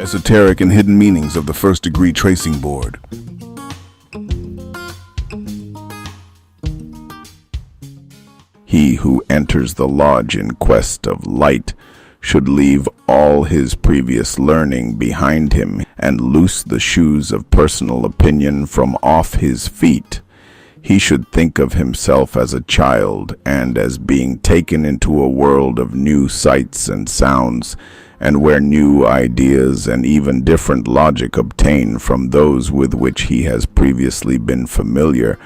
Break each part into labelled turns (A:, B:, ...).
A: Esoteric and Hidden Meanings of the First Degree Tracing Board. He who enters the lodge in quest of light should leave all his previous learning behind him and loose the shoes of personal opinion from off his feet. He should think of himself as a child and as being taken into a world of new sights and sounds, and where new ideas and even different logic obtain from those with which he has previously been familiar,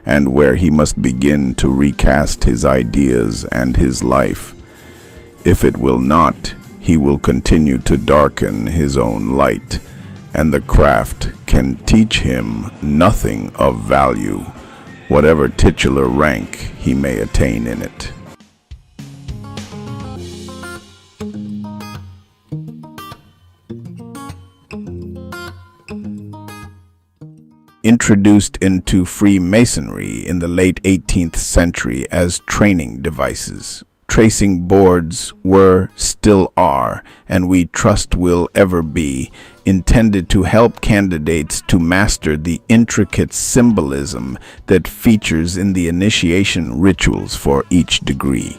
A: and where he must begin to recast his ideas and his life. If it will not, he will continue to darken his own light, and the craft can teach him nothing of value, whatever titular rank he may attain in it. Introduced into Freemasonry in the late 18th century as training devices, tracing boards were, still are, and we trust will ever be, intended to help candidates to master the intricate symbolism that features in the initiation rituals for each degree.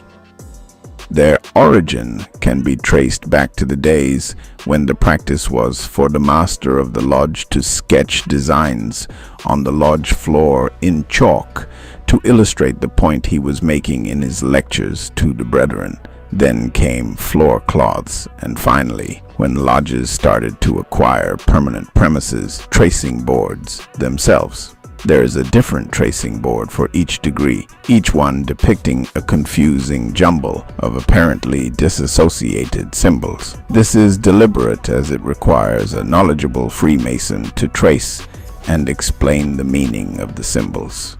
A: Their origin can be traced back to the days when the practice was for the master of the lodge to sketch designs on the lodge floor in chalk to illustrate the point he was making in his lectures to the brethren. Then came floor cloths, and finally, when lodges started to acquire permanent premises, tracing boards themselves. There is a different tracing board for each degree, each one depicting a confusing jumble of apparently disassociated symbols. This is deliberate, as it requires a knowledgeable Freemason to trace and explain the meaning of the symbols.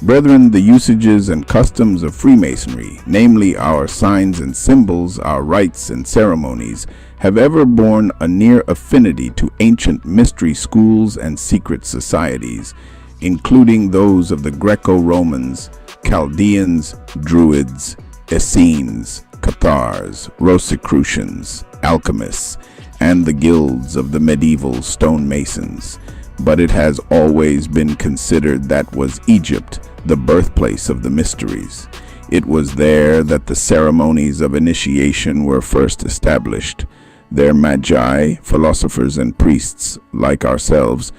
A: Brethren, the usages and customs of Freemasonry, namely our signs and symbols, our rites and ceremonies, have ever borne a near affinity to ancient mystery schools and secret societies, including those of the Greco-Romans, Chaldeans, Druids, Essenes, Cathars, Rosicrucians, alchemists, and the guilds of the medieval stonemasons. But it has always been considered that was Egypt, the birthplace of the mysteries. It was there that the ceremonies of initiation were first established. Their magi, philosophers and priests, like ourselves,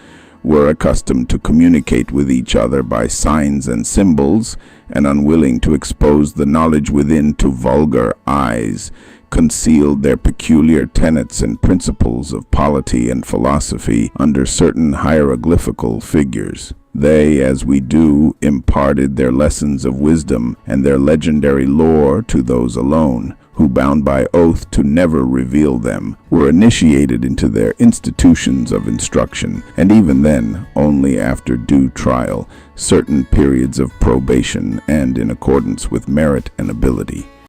A: were accustomed to communicate with each other by signs and symbols, and unwilling to expose the knowledge within to vulgar eyes, concealed their peculiar tenets and principles of polity and philosophy under certain hieroglyphical figures. They, as we do, imparted their lessons of wisdom and their legendary lore to those alone, who, bound by oath to never reveal them, were initiated into their institutions of instruction, and even then, only after due trial, certain periods of probation, and in accordance with merit and ability.